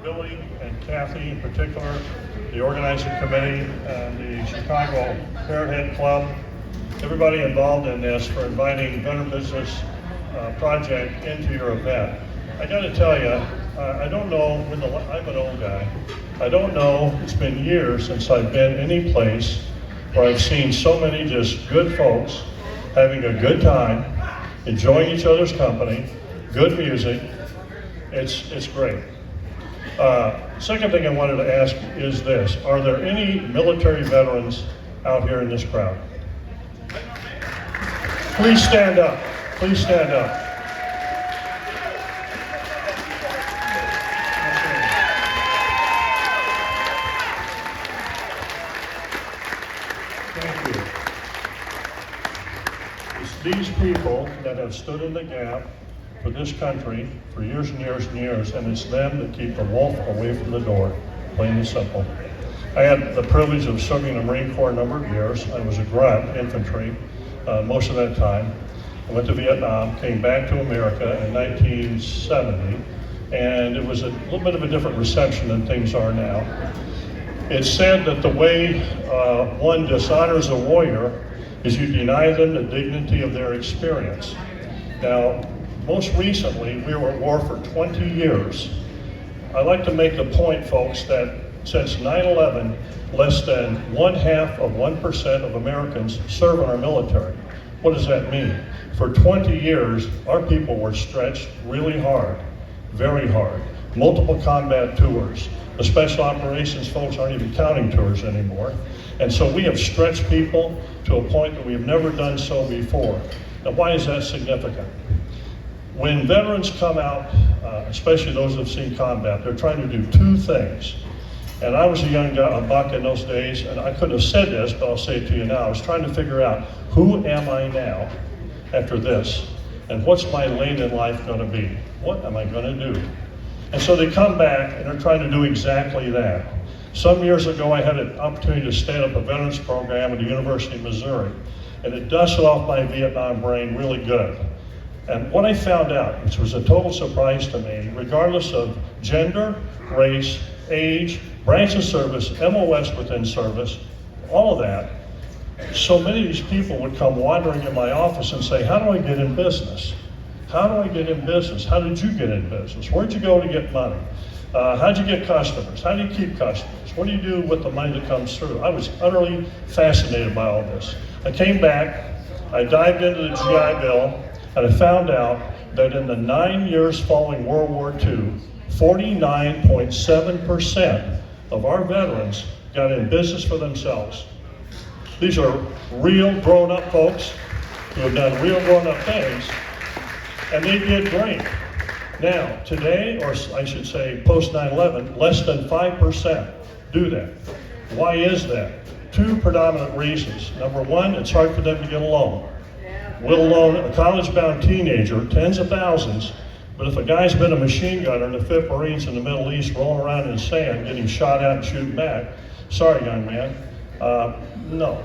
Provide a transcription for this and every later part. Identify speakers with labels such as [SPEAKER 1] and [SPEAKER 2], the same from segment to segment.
[SPEAKER 1] Billy and Kathy in particular, the organizing committee, and the Chicago Parrot Club, everybody involved in this for inviting Better Business Project into your event. I got to tell you, I don't know, I'm an old guy. I don't know, it's been years since I've been any place where I've seen so many just good folks having a good time, enjoying each other's company, good music. It's great. Second thing I wanted to ask is this: are there any military veterans out here in this crowd? Please stand up. Please stand up. Thank you. It's these people that have stood in the gap for this country for years and years and years, and it's them that keep the wolf away from the door, plain and simple. I had the privilege of serving in the Marine Corps a number of years. I was a grunt, infantry, most of that time. I went to Vietnam, came back to America in 1970, and it was a little bit of a different reception than things are now. It's said that the way one dishonors a warrior is you deny them the dignity of their experience. Now, most recently, we were at war for 20 years. I'd like to make the point, folks, that since 9/11, less than 0.5% of Americans serve in our military. What does that mean? For 20 years, our people were stretched really hard, very hard. Multiple combat tours. The special operations folks aren't even counting tours anymore. And so we have stretched people to a point that we have never done so before. Now, why is that significant? When veterans come out, especially those who have seen combat, they're trying to do two things. And I was a young guy, a buck in those days, and I couldn't have said this, but I'll say it to you now. I was trying to figure out, who am I now after this? And what's my lane in life going to be? What am I going to do? And so they come back and they're trying to do exactly that. Some years ago, I had an opportunity to stand up a veterans program at the University of Missouri, and it dusted off my Vietnam brain really good. And what I found out, which was a total surprise to me, regardless of gender, race, age, branch of service, MOS within service, all of that, so many of these people would come wandering in my office and say, how do I get in business? How do I get in business? How did you get in business? Where'd you go to get money? How'd you get customers? How do you keep customers? What do you do with the money that comes through? I was utterly fascinated by all this. I came back, I dived into the GI Bill, and I found out that in the 9 years following World War II, 49.7% of our veterans got in business for themselves. These are real grown-up folks who have done real grown-up things, and they did great. Now, today, or I should say post 9/11, less than 5% do that. Why is that? Two predominant reasons. Number one, it's hard for them to get a loan. Will loan a college-bound teenager tens of thousands, but if a guy's been a machine gunner in the 5th Marines in the Middle East, rolling around in sand, getting shot at and shooting back, sorry, young man, no.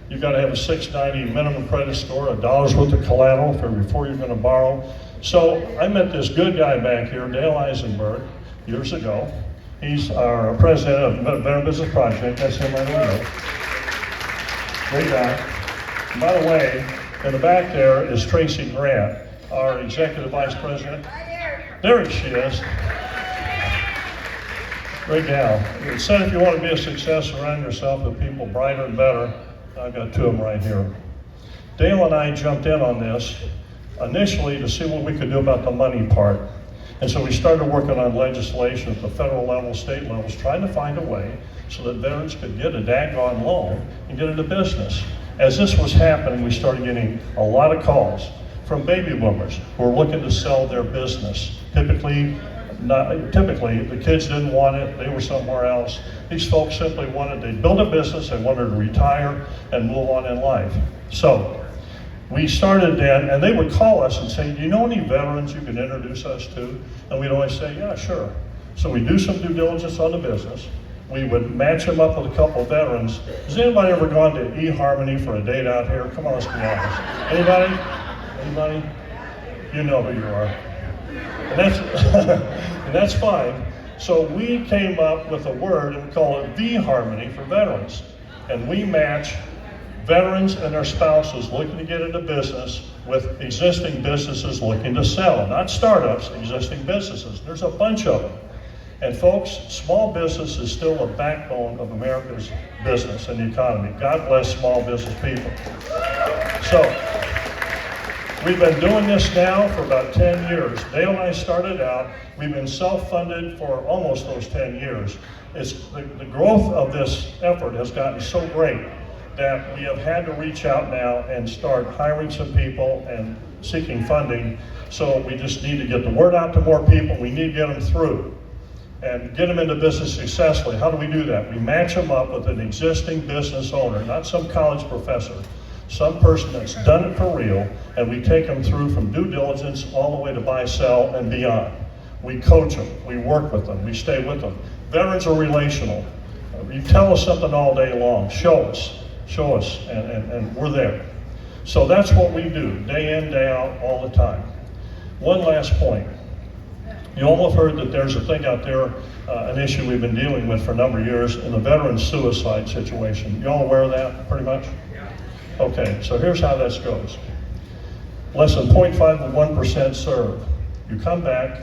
[SPEAKER 1] You've got to have a 690 minimum credit score, $1 worth of collateral before you're going to borrow. So I met this good guy back here, Dale Eisenberg, years ago. He's our president of Better Business Project. That's him right over there. Great guy. And by the way, in the back there is Tracy Grant, our executive vice president. There she is. Great gal. It said if you want to be a success, surround yourself with people brighter and better. I've got two of them right here. Dale and I jumped in on this initially to see what we could do about the money part. And so we started working on legislation at the federal level, state levels, trying to find a way so that veterans could get a daggone loan and get into business. As this was happening, we started getting a lot of calls from baby boomers who were looking to sell their business. Typically, the kids didn't want it, they were somewhere else. These folks simply wanted, they built a business, they wanted to retire and move on in life. So we started then, and they would call us and say, do you know any veterans you can introduce us to? And we'd always say, yeah, sure. So we do some due diligence on the business. We would match them up with a couple of veterans. Has anybody ever gone to eHarmony for a date out here? Come on, let's be honest. Anybody? Anybody? You know who you are. And that's, and that's fine. So we came up with a word, and we call it V-Harmony for veterans. And we match veterans and their spouses looking to get into business with existing businesses looking to sell. Not startups, existing businesses. There's a bunch of them. And folks, small business is still the backbone of America's business and the economy. God bless small business people. So, we've been doing this now for about 10 years. Dale and I started out, we've been self-funded for almost those 10 years. The growth of this effort has gotten so great that we have had to reach out now and start hiring some people and seeking funding. So we just need to get the word out to more people. We need to get them through and get them into business successfully. How do we do that? We match them up with an existing business owner, not some college professor, some person that's done it for real, and we take them through from due diligence all the way to buy, sell, and beyond. We coach them, we work with them, we stay with them. Veterans are relational. You tell us something all day long, show us, and we're there. So that's what we do, day in, day out, all the time. One last point. You all have heard that there's a thing out there, an issue we've been dealing with for a number of years in the veteran suicide situation. You all aware of that, pretty much? Yeah. Okay, so here's how this goes. Less than 0.5 of 1% serve. You come back,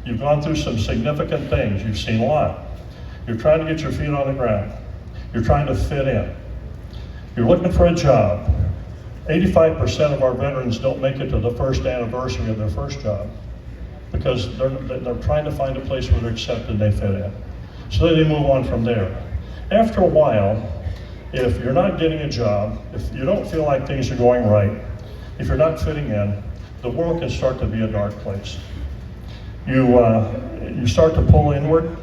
[SPEAKER 1] you've gone through some significant things, you've seen a lot. You're trying to get your feet on the ground. You're trying to fit in. You're looking for a job. 85% of our veterans don't make it to the first anniversary of their first job because they're trying to find a place where they're accepted and they fit in. So then they move on from there. After a while, if you're not getting a job, if you don't feel like things are going right, if you're not fitting in, the world can start to be a dark place. You start to pull inward.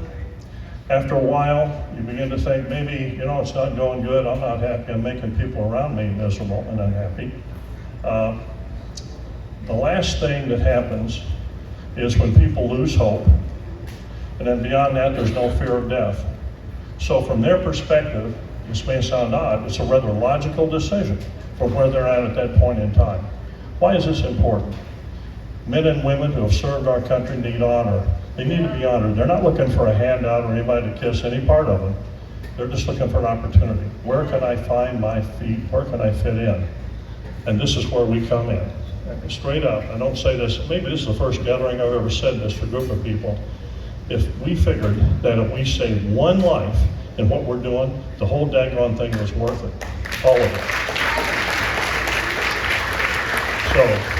[SPEAKER 1] After a while, you begin to think, maybe, it's not going good, I'm not happy, I'm making people around me miserable and unhappy. The last thing that happens is when people lose hope, and then beyond that, there's no fear of death. So from their perspective, this may sound odd, it's a rather logical decision from where they're at that point in time. Why is this important? Men and women who have served our country need honor. They need to be honored. They're not looking for a handout or anybody to kiss any part of them. They're just looking for an opportunity. Where can I find my feet? Where can I fit in? And this is where we come in. Straight up, I don't say this, maybe this is the first gathering I've ever said this to a group of people. If we figured that if we saved one life in what we're doing, the whole daggone thing was worth it. All of it. So,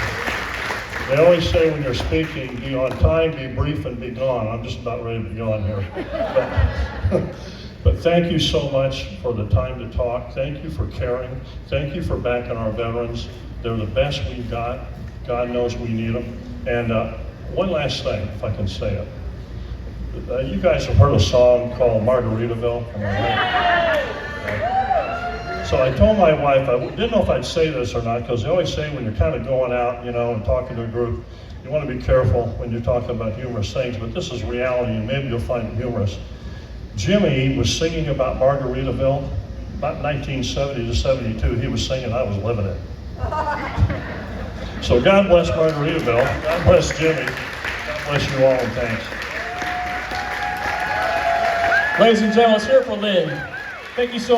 [SPEAKER 1] they always say when you're speaking, be on time, be brief, and be gone. I'm just about ready to be gone here. But thank you so much for the time to talk. Thank you for caring. Thank you for backing our veterans. They're the best we've got. God knows we need them. And one last thing, if I can say it. You guys have heard a song called Margaritaville? So I told my wife, I didn't know if I'd say this or not, because they always say when you're kind of going out, and talking to a group, you want to be careful when you're talking about humorous things, but this is reality, and maybe you'll find it humorous. Jimmy was singing about Margaritaville about 1970 to 72. He was singing, I was living it. So God bless Margaritaville. God bless Jimmy. God bless you all, and thanks.
[SPEAKER 2] Ladies and gentlemen, let's hear it for Lynn. Thank you so much.